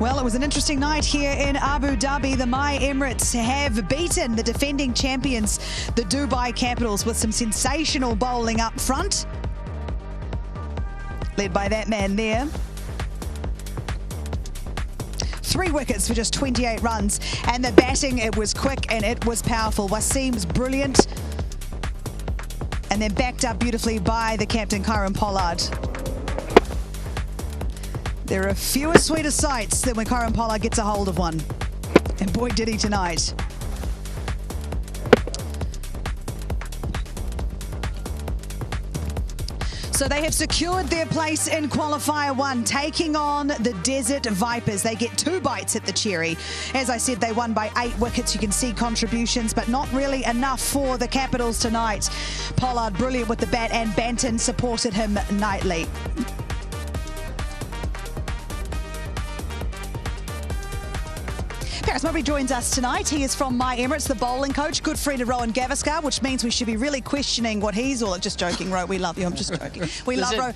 Well, it was an interesting night here in Abu Dhabi. The Emirates have beaten the defending champions, the Dubai Capitals, with some sensational bowling up front, led by that man there. 3 wickets for just 28 runs, and the batting, it was quick and it was powerful. Wasim was brilliant, and then backed up beautifully by the captain, Kieron Pollard. There are fewer sweeter sights than when Kieron Pollard gets a hold of one. And boy, did he tonight. So they have secured their place in Qualifier 1, taking on the Desert Vipers. They get 2 bites at the cherry. As I said, they won by 8 wickets. You can see contributions, but not really enough for the Capitals tonight. Pollard brilliant with the bat, and Banton supported him nightly. Paras Mhambrey joins us tonight. He is from Emirates, the bowling coach, good friend of Rowan Gavaskar, which means we should be really questioning what he's all... Just joking, Ro. We love you. I'm just joking. We love Ro.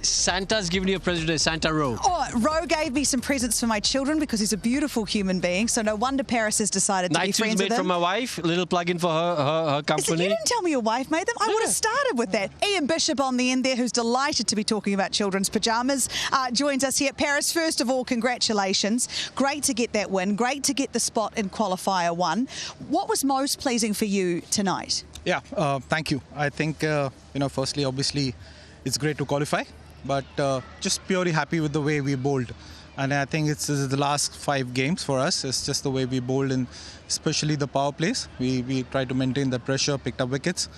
Santa's given you a present today, Santa Ro. Oh, Ro gave me some presents for my children because he's a beautiful human being. So no wonder Paras has decided to be friends with him. Made from my wife. A little plug-in for her company. You didn't tell me your wife made them. I would have started with that. Ian Bishop on the end there, who's delighted to be talking about children's pyjamas, joins us here. Paras, first of all, congratulations. Great to get that win. Great to get the spot in Qualifier 1. What was most pleasing for you tonight? Yeah, thank you. I think, firstly, obviously, it's great to qualify. But just purely happy with the way we bowled. And I think this is the last 5 games for us. It's just the way we bowled, and especially the power plays. We tried to maintain the pressure, picked up wickets.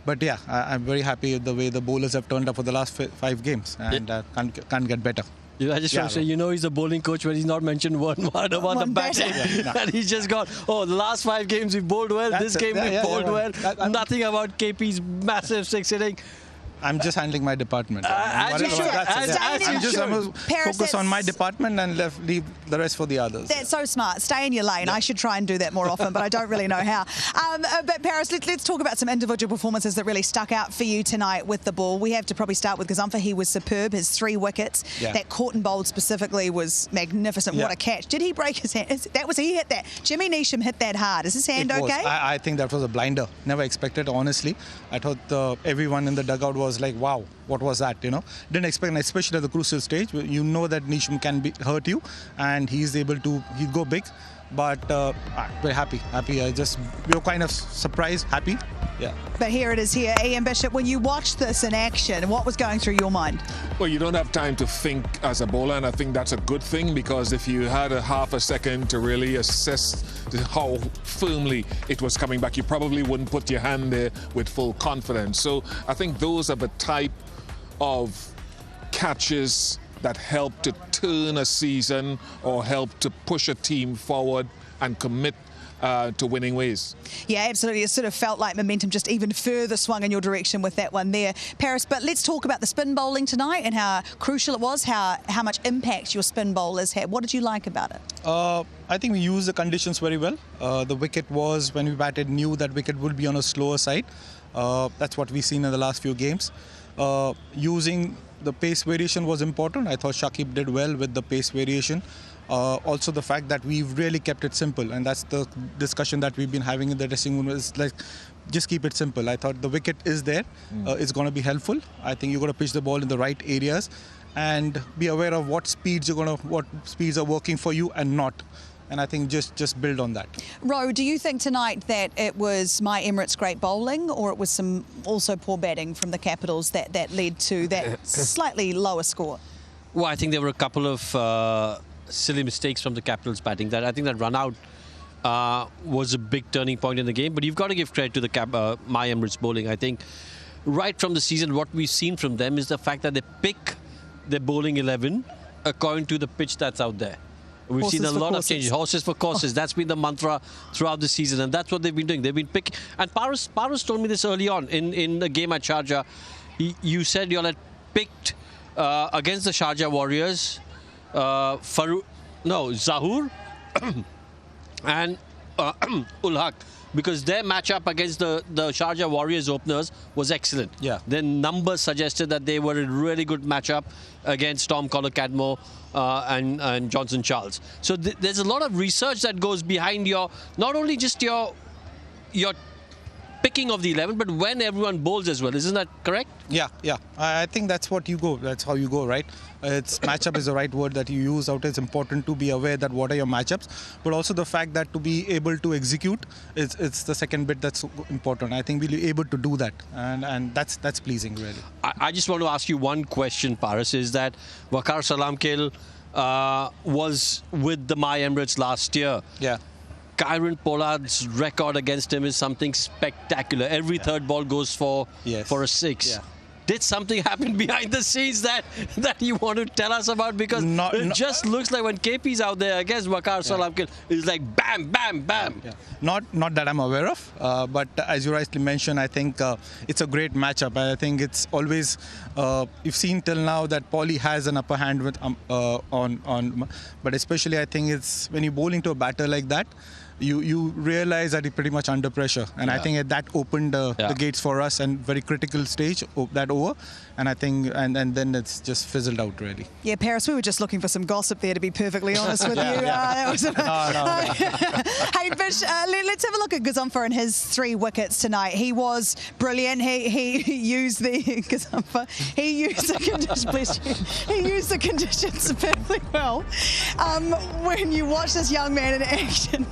But yeah, I'm very happy with the way the bowlers have turned up for the last 5 games, and can't get better. I just want to say, he's a bowling coach when he's not mentioned one word about the batting. And he's just got, the last 5 games we bowled well, this game we bowled well. Nothing about KP's massive 6 inning. I'm just handling my department. I'm just focus on my department and leave the rest for the others. That's so smart. Stay in your lane. Yeah. I should try and do that more often, but I don't really know how. But Paras, let's talk about some individual performances that really stuck out for you tonight with the ball. We have to probably start with Gazumfa. He was superb. His 3 wickets. Yeah. That caught and bowled specifically was magnificent. Yeah. What a catch. Did he break his hand? He hit that. Jimmy Neesham hit that hard. Is his hand okay? I think that was a blinder. Never expected, honestly. I thought everyone in the dugout was like, wow, what was that, Didn't expect, especially at the crucial stage. You know that Neesham can hurt you, and he's able to go big. But very happy. We were kind of surprised, happy. Yeah. But here it is here. Ian Bishop, when you watched this in action, what was going through your mind? Well, you don't have time to think as a bowler, and I think that's a good thing, because if you had a half a second to really assess how firmly it was coming back, you probably wouldn't put your hand there with full confidence. So I think those are the type of catches that help to turn a season or help to push a team forward and commit to winning ways. Yeah, absolutely. It sort of felt like momentum just even further swung in your direction with that one there, Paras. But let's talk about the spin bowling tonight and how crucial it was, how much impact your spin bowlers had. What did you like about it? I think we used the conditions very well. The wicket was, when we batted, knew that wicket would be on a slower side. That's what we've seen in the last few games. Using the pace variation was important. I thought Shakib did well with the pace variation. Also the fact that we've really kept it simple, and that's the discussion that we've been having in the dressing room, is like, just keep it simple. I thought the wicket is there. It's going to be helpful. I think you're going to pitch the ball in the right areas and be aware of what speeds are working for you and not. And I think just build on that. Ro, do you think tonight that it was Emirates' great bowling, or it was some also poor batting from the Capitals that led to that slightly lower score? Well, I think there were a couple of silly mistakes from the Capitals batting. I think that run out was a big turning point in the game. But you've got to give credit to the Emirates bowling. I think right from the season, what we've seen from them is the fact that they pick their bowling 11 according to the pitch that's out there. We've seen a lot of changes. Horses for courses. That's been the mantra throughout the season, and that's what they've been doing. They've been picking. And Paras told me this early on in the game at Sharjah. You said you all had picked against the Sharjah Warriors, Zahur and Ul Haq because their matchup against the Sharjah Warriors openers was excellent. Yeah. Their numbers suggested that they were a really good matchup against Tom Collor-Cadmore and Johnson Charles. So there's a lot of research that goes behind not only just your picking of the 11, but when everyone bowls as well. Isn't that correct? Yeah. I think that's what you go. That's how you go, right? It's matchup is the right word that you use out. It's important to be aware that what are your matchups, but also the fact that to be able to execute, it's the second bit that's important. I think we'll be able to do that, and that's pleasing, really. I just want to ask you one question, Paras, is that Waqar Salamkil was with the My Emirates last year. Yeah. Kieron Pollard's record against him is something spectacular. Every third ball goes for a 6. Yeah. Did something happen behind the scenes that you want to tell us about? Because it just looks like when KP's out there, I guess Waqar Salamkil is like bam, bam, bam. Yeah. Not that I'm aware of, but as you rightly mentioned, I think it's a great matchup. I think it's always you've seen till now that Paulie has an upper hand with but especially I think it's when you bowl into a batter like that, you realize that he's pretty much under pressure, and I think that opened the gates for us, and very critical stage that over, and I think and then it's just fizzled out, really. Yeah, Paras, we were just looking for some gossip there, to be perfectly honest with you. No. Hey, Bish, let's have a look at Gazumfa and his 3 wickets tonight. He was brilliant. He used the Gazumfa. He used the conditions. Bless you. He used the conditions perfectly well. When you watch this young man in action,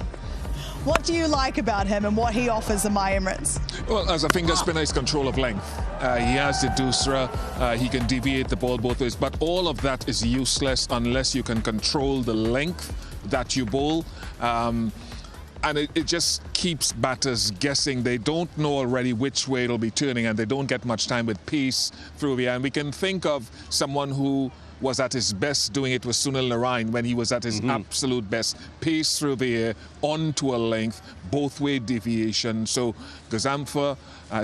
what do you like about him and what he offers the My Emirates? Well, as a finger spinner, he's control of length. He has the doosra, he can deviate the ball both ways, but all of that is useless unless you can control the length that you bowl. And it just keeps batters guessing. They don't know already which way it'll be turning, and they don't get much time with pace through the air. And we can think of someone who was at his best doing it with Sunil Narayan when he was at his absolute best. Pace through the air, onto a length, both-way deviation. So Gazumfa,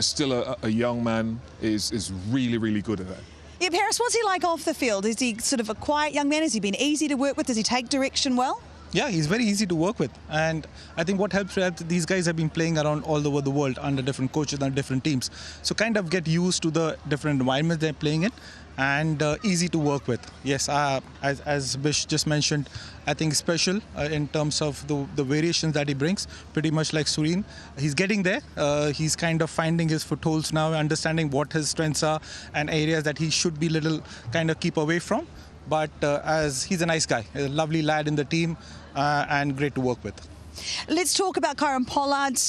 still a young man, is really, really good at that. Yeah, Paras, what's he like off the field? Is he sort of a quiet young man? Has he been easy to work with? Does he take direction well? Yeah, he's very easy to work with, and I think what helps these guys have been playing around all over the world under different coaches and different teams, so kind of get used to the different environments they're playing in, and easy to work with. Yes, as Bish just mentioned, I think special in terms of the variations that he brings, pretty much like Sureen. He's getting there. He's kind of finding his footholds now, understanding what his strengths are and areas that he should be little kind of keep away from. But as he's a nice guy, a lovely lad in the team, and great to work with. Let's talk about Kieron Pollard.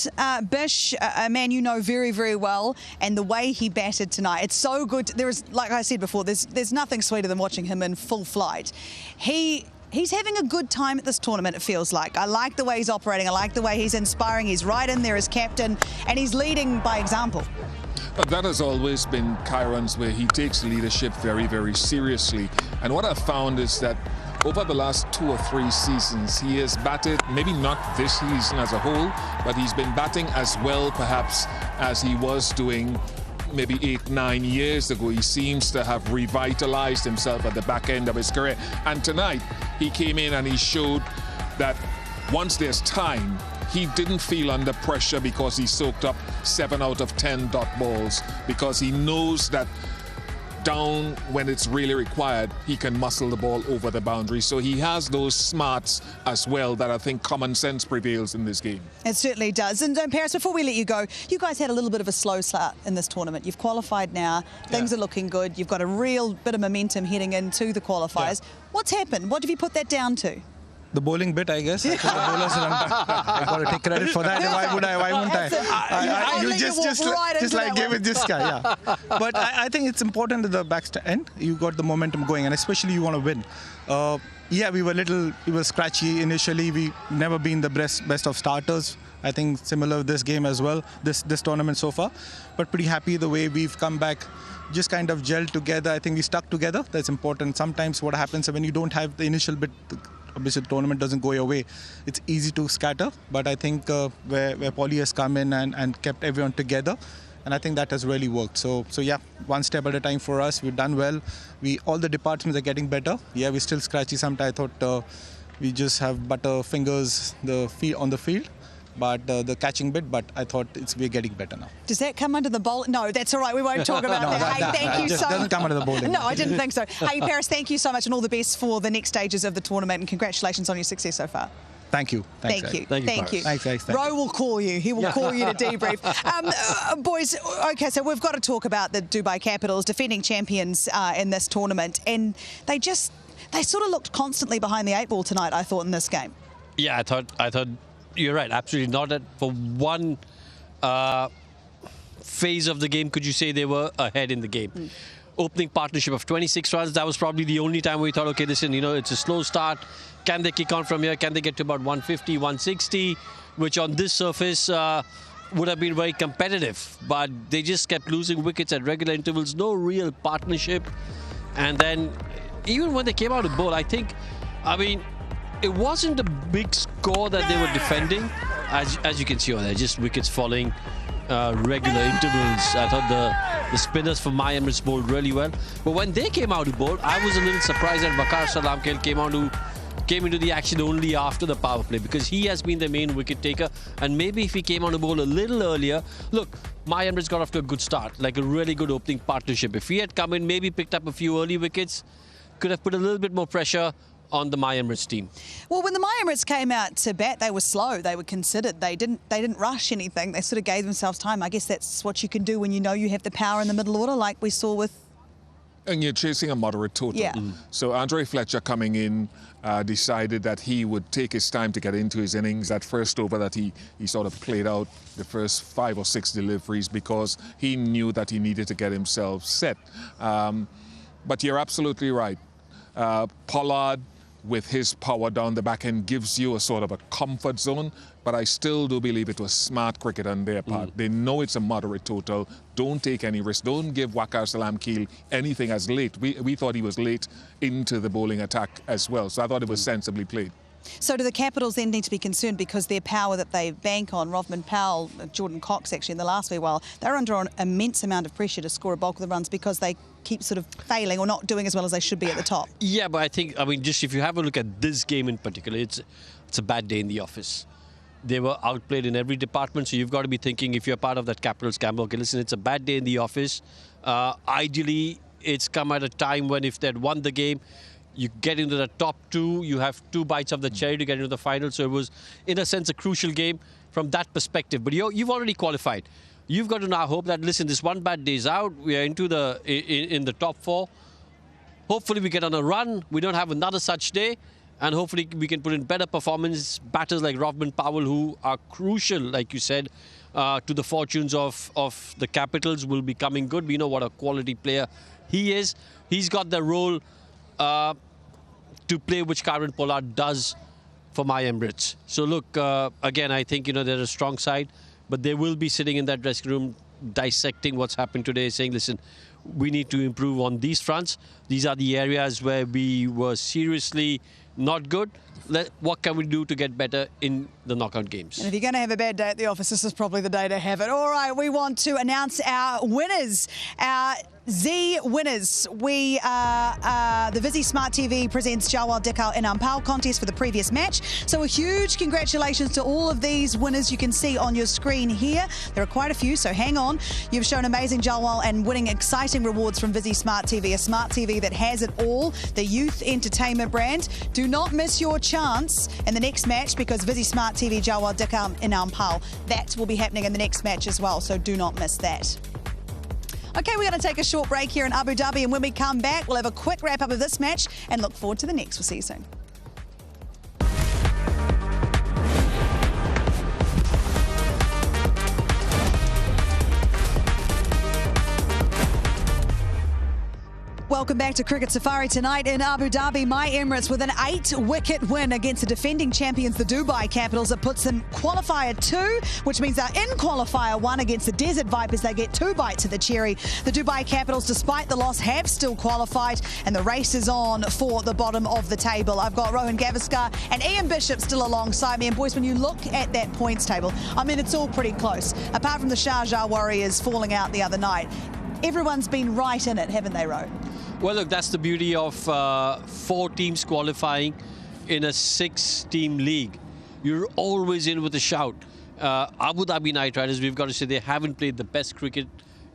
Bish, a man you know very, very well, and the way he batted tonight. It's so good. There is, like I said before, there's nothing sweeter than watching him in full flight. He's having a good time at this tournament, it feels like. I like the way he's operating. I like the way he's inspiring. He's right in there as captain, and he's leading by example. That has always been Kieron's way. He takes leadership very, very seriously. And what I've found is that over the last 2 or 3 seasons, he has batted, maybe not this season as a whole, but he's been batting as well, perhaps, as he was doing maybe 8, 9 years ago. He seems to have revitalized himself at the back end of his career. And tonight, he came in and he showed that once there's time, he didn't feel under pressure because he soaked up 7 out of 10 dot balls, because he knows that down when it's really required, he can muscle the ball over the boundary. So he has those smarts as well that I think common sense prevails in this game. It certainly does. And Paras, before we let you go, you guys had a little bit of a slow start in this tournament. You've qualified now. Things are looking good. You've got a real bit of momentum heading into the qualifiers. What's happened? What have you put that down to? The bowling bit, I guess. I've got to take credit for that. Why wouldn't I? You just give it this guy, yeah. But I think it's important at the back end. You got the momentum going, and especially you want to win. Yeah, we were scratchy initially. We never been the best of starters. I think similar this game as well, this tournament so far. But pretty happy the way we've come back, just kind of gelled together. I think we stuck together. That's important. Sometimes what happens when you don't have the initial bit, obviously the tournament doesn't go your way, it's easy to scatter. But I think where Paulie has come in and kept everyone together, and I think that has really worked. So yeah, one step at a time for us. We've done well. All the departments are getting better. Yeah, we're still scratchy sometimes. I thought we just have butter fingers on the field. but the catching bit. But I thought we're getting better now. Does that come under the bowl? No, that's all right. We won't talk about that. Hey, thank you so much. Doesn't come under the bowling. No, I didn't think so. Hey, Paras, thank you so much, and all the best for the next stages of the tournament, and congratulations on your success so far. Thank you. Thanks, Thank you. Thank you. Thanks. Ro will call you. He will call you to debrief. Boys, okay, so we've got to talk about the Dubai Capitals, defending champions in this tournament, and they sort of looked constantly behind the 8 ball tonight, I thought, in this game. Yeah, I thought you're right. Absolutely not. That for one phase of the game, could you say they were ahead in the game? Opening partnership of 26 runs, that was probably the only time we thought, okay, listen, it's a slow start. Can they kick on from here? Can they get to about 150, 160, which on this surface would have been very competitive. But they just kept losing wickets at regular intervals, no real partnership. And then even when they came out of bowl, I mean, it wasn't a big score that they were defending. As you can see on there, just wickets falling, regular intervals. I thought the spinners for my Emirates bowled really well. But when they came out to bowl, I was a little surprised that Paras Mhambrey came into the action only after the power play, because he has been the main wicket taker. And maybe if he came on to bowl a little earlier, look, my Emirates got off to a good start, like a really good opening partnership. If he had come in, maybe picked up a few early wickets, could have put a little bit more pressure on the My Emirates team. Well, when the My Emirates came out to bat, they were slow. They were considered. They didn't rush anything. They sort of gave themselves time. I guess that's what you can do when you know you have the power in the middle order, like we saw with. And you're chasing a moderate total. Yeah. So Andre Fletcher coming in decided that he would take his time to get into his innings. That first over that he sort of played out the first 5 or 6 deliveries, because he knew that he needed to get himself set. But you're absolutely right. Pollard, with his power down the back end, gives you a sort of a comfort zone. But I still do believe it was smart cricket on their part. They know it's a moderate total. Don't take any risk. Don't give Waqar Salam Keel anything as late. We thought he was late into the bowling attack as well. So I thought it was sensibly played. So do the Capitals then need to be concerned, because their power that they bank on, Rovman Powell, Jordan Cox actually in the last wee while, they're under an immense amount of pressure to score a bulk of the runs because they keep sort of failing or not doing as well as they should be at the top. Yeah, but I mean, just if you have a look at this game in particular, it's a bad day in the office. They were outplayed in every department, so you've got to be thinking, if you're part of that Capitals camp, okay, listen, it's a bad day in the office. Ideally, it's come at a time when if they'd won the game, you get into the top 2, you have 2 bites of the cherry to get into the final. So it was, in a sense, a crucial game from that perspective. But you've already qualified. You've got to now hope that, listen, this one bad day's out. We are into in the top 4. Hopefully we get on a run. We don't have another such day. And hopefully we can put in better performance. Batters like Rovman Powell, who are crucial, like you said, to the fortunes of the Capitals, will be coming good. We know what a quality player he is. He's got the role to play which Karen Pollard does for my Emirates. So look, again, I think, they're a strong side, but they will be sitting in that dressing room dissecting what's happened today, saying, listen, we need to improve on these fronts. These are the areas where we were seriously not good. What can we do to get better in the knockout games? And if you're going to have a bad day at the office, this is probably the day to have it. All right, we want to announce our winners. Our Z winners. The Visi Smart TV presents Jawal Dikal in Ampao contest for the previous match. So a huge congratulations to all of these winners you can see on your screen here. There are quite a few, so hang on. You've shown amazing Jawal and winning exciting rewards from Visi Smart TV, a smart TV that has it all, the youth entertainment brand. Do not miss your chance in the next match, because Visi Smart TV Jawal Dikal in Ampao, that will be happening in the next match as well, so do not miss that. OK, we're going to take a short break here in Abu Dhabi, and when we come back, we'll have a quick wrap-up of this match and look forward to the next. We'll see you soon. Welcome back to Cricket Safari tonight in Abu Dhabi. My Emirates with an 8-wicket win against the defending champions, the Dubai Capitals. It puts them qualifier 2, which means they're in qualifier 1 against the Desert Vipers. They get 2 bites of the cherry. The Dubai Capitals, despite the loss, have still qualified, and the race is on for the bottom of the table. I've got Rohan Gavaskar and Ian Bishop still alongside me. And boys, when you look at that points table, I mean, it's all pretty close. Apart from the Sharjah Warriors falling out the other night, everyone's been right in it, haven't they, Ro? Well, look, that's the beauty of 4 teams qualifying in a 6-team league. You're always in with a shout. Abu Dhabi Knight Riders, we've got to say they haven't played the best cricket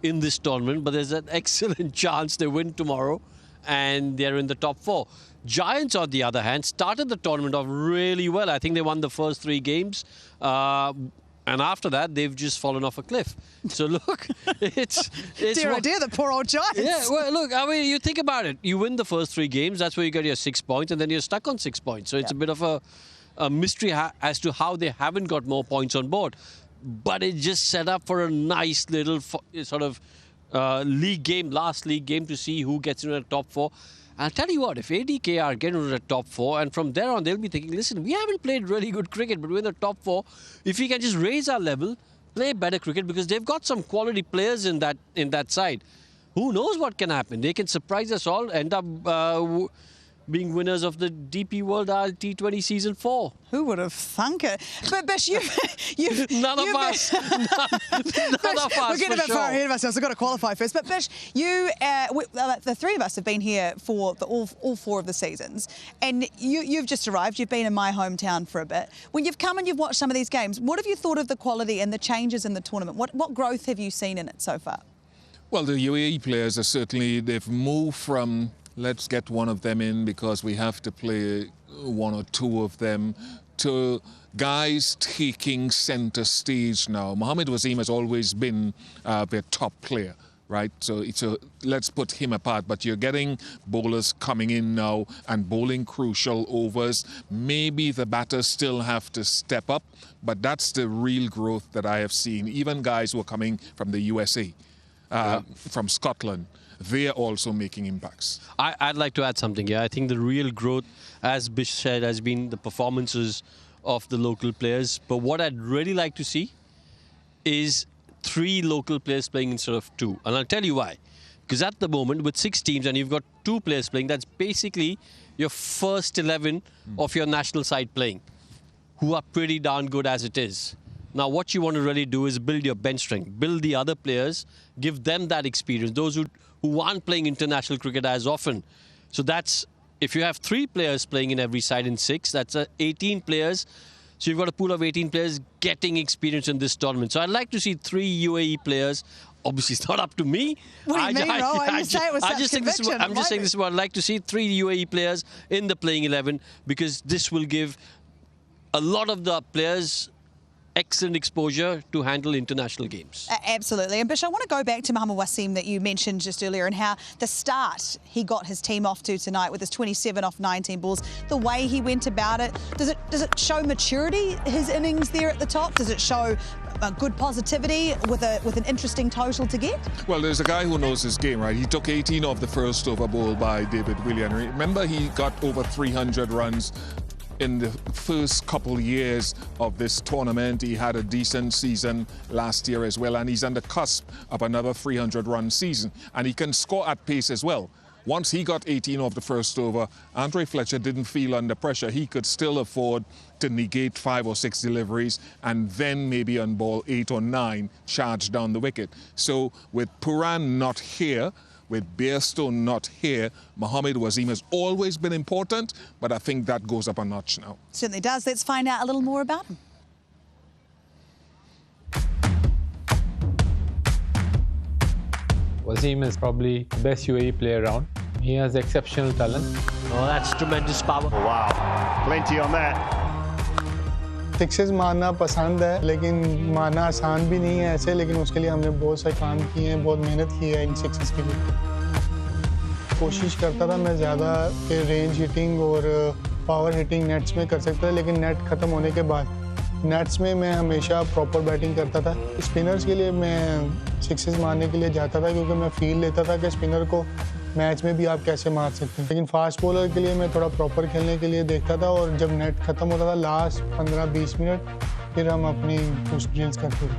in this tournament, but there's an excellent chance they win tomorrow and they're in the top 4. Giants, on the other hand, started the tournament off really well. I think they won the first 3 games. And after that, they've just fallen off a cliff. So look, it's dear, oh dear, the poor old Giants. Yeah, well, look, I mean, you think about it. You win the first 3 games, that's where you get your 6 points, and then you're stuck on 6 points. So it's a bit of a mystery as to how they haven't got more points on board. But it just set up for a nice little sort of league game, last league game, to see who gets into the top 4. I'll tell you what, if ADKR get into the top 4, and from there on they'll be thinking, listen, we haven't played really good cricket, but we're in the top 4. If we can just raise our level, play better cricket, because they've got some quality players in that side. Who knows what can happen? They can surprise us all, end up being winners of the DP World ILT20 Season 4. Who would have thunk it? But Bish, none of us. None of us. We're getting a bit far ahead of ourselves. I've got to qualify first. But Bish, the 3 of us have been here for all 4 of the seasons, and you've just arrived. You've been in my hometown for a bit. When you've come and you've watched some of these games, what have you thought of the quality and the changes in the tournament? What growth have you seen in it so far? Well, the UAE players are certainly, they've moved from let's get one of them in because we have to play 1 or 2 of them, to guys taking centre stage now. Mohammad Wasim has always been their top player, right? So let's put him apart. But you're getting bowlers coming in now and bowling crucial overs. Maybe the batters still have to step up, but that's the real growth that I have seen. Even guys who are coming from the USA, from Scotland, they're also making impacts. I'd like to add something here. I think the real growth, as Bish said, has been the performances of the local players. But what I'd really like to see is 3 local players playing instead of 2. And I'll tell you why. Because at the moment, with 6 teams and you've got 2 players playing, that's basically your first 11 of your national side playing, who are pretty darn good as it is. Now, what you want to really do is build your bench strength, build the other players, give them that experience, those who aren't playing international cricket as often. So that's, if you have 3 players playing in every side in 6, that's 18 players. So you've got a pool of 18 players getting experience in this tournament. So I'd like to see 3 UAE players. Obviously, it's not up to me. What do you mean, Ro? You say it with such conviction. I'm just saying this is what I'd like to see, 3 UAE players in the playing 11, because this will give a lot of the players excellent exposure to handle international games. Absolutely. And Bish, I want to go back to Mohammad Wasim that you mentioned just earlier, and how the start he got his team off to tonight with his 27 off 19 balls, the way he went about it. Does it show maturity, his innings there at the top? Does it show good positivity with an interesting total to get? Well, there's a guy who knows his game, right? He took 18 off the first over ball by David Willian. Remember, he got over 300 runs in the first couple years of this tournament. He had a decent season last year as well, and he's on the cusp of another 300-run season. And he can score at pace as well. Once he got 18 off the first over, Andre Fletcher didn't feel under pressure. He could still afford to negate 5 or 6 deliveries and then maybe on ball 8 or 9 charge down the wicket. So with Puran not here, with Bairstow not here, Mohammad Wasim has always been important, but I think that goes up a notch now. Certainly does. Let's find out a little more about him. Wasim is probably the best UAE player around. He has exceptional talent. Oh, that's tremendous power. Oh, wow, plenty on that. Sixes मारना पसंद है, लेकिन मारना आसान भी नहीं है ऐसे, लेकिन उसके लिए हमने बहुत से काम किए हैं, बहुत मेहनत की है इन सिक्सेस के लिए। कोशिश करता था मैं ज़्यादा रेंज हिटिंग और पावर हिटिंग नेट्स में कर सकता था, लेकिन नेट ख़त्म होने के बाद नेट्स में मैं हमेशा प्रॉपर बैटिंग करता था। स्पिनर्स के लिए मैं सिक्सेस मारने के लिए जाता था, क्योंकि मैं फील लेता था कि स्पिनर को मैच में भी आप कैसे मार सकते हैं। लेकिन फास्ट बॉलर के लिए मैं थोड़ा प्रॉपर खेलने के लिए देखता था, और जब नेट ख़त्म होता था लास्ट 15-20 मिनट, फिर हम अपनी पुश ड्रिल्स करते थे।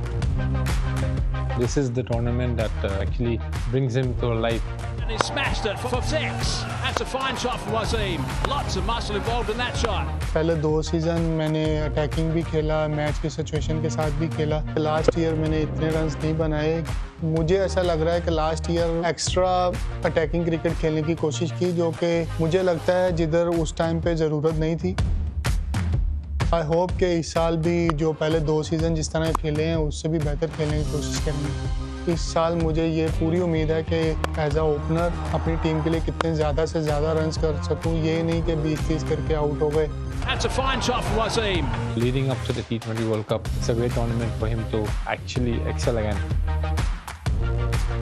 This is the tournament that actually brings him to life. And he smashed it for 6. That's a fine shot from Wasim. Lots of muscle involved in that shot. पहले 2 season मैंने attacking भी खेला, match की situation के साथ भी खेला। Last year मैंने इतने रन्स नहीं बनाए। मुझे ऐसा लग रहा है कि last year extra attacking cricket खेलने की कोशिश की, जो कि मुझे लगता है जिधर उस टाइम पे ज़रूरत नहीं थी। आई होप कि इस साल भी जो पहले 2 सीज़न जिस तरह खेले हैं उससे भी बेहतर खेलने की कोशिश करेंगे। इस साल मुझे ये पूरी उम्मीद है कि एज अ ओपनर अपनी टीम के लिए कितने ज़्यादा से ज़्यादा रन्स कर सकूं, ये नहीं कि 20-30 करके आउट हो गए। That's a fine shot for Wasim. Leading up to the T20 World Cup, it's a great tournament for him to actually excel again.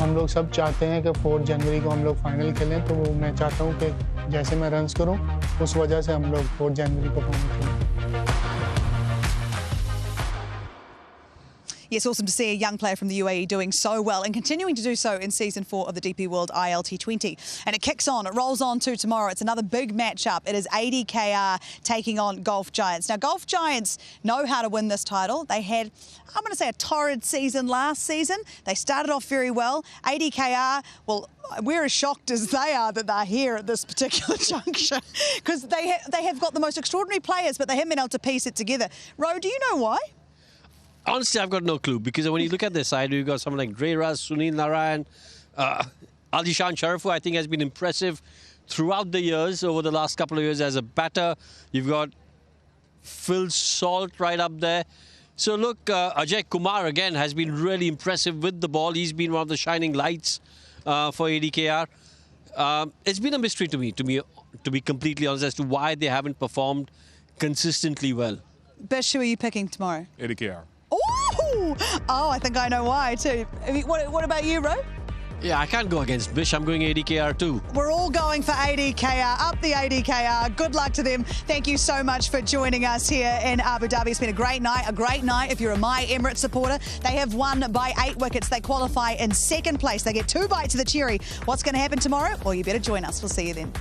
हम लोग सब चाहते हैं कि 4 जनवरी को हम लोग फाइनल खेलें, तो मैं चाहता हूं कि जैसे मैं रन्स करूं उस वजह से हम लोग 4 जनवरी को फाइनल खेलें। Yes, awesome to see a young player from the UAE doing so well and continuing to do so in Season 4 of the DP World ILT20. And it kicks on, it rolls on to tomorrow. It's another big matchup. It is ADKR taking on Golf Giants. Now, Golf Giants know how to win this title. They had, I'm going to say, a torrid season last season. They started off very well. ADKR, well, we're as shocked as they are that they're here at this particular juncture because they have got the most extraordinary players, but they haven't been able to piece it together. Ro, do you know why? Honestly, I've got no clue because when you look at their side, you've got someone like Dreras, Sunil Narayan, Alishan Sharifu, I think has been impressive throughout the years, over the last couple of years as a batter. You've got Phil Salt right up there. So look, Ajay Kumar again has been really impressive with the ball. He's been one of the shining lights for ADKR. It's been a mystery to me, to be completely honest, as to why they haven't performed consistently well. Bish, who are you picking tomorrow? ADKR. Ooh! Oh, I think I know why too. I mean, what about you, Ro? Yeah, I can't go against Bish. I'm going ADKR too. We're all going for ADKR. Up the ADKR. Good luck to them. Thank you so much for joining us here in Abu Dhabi. It's been a great night if you're a My Emirates supporter. They have won by 8 wickets. They qualify in second place. They get 2 bites of the cherry. What's going to happen tomorrow? Well, you better join us. We'll see you then.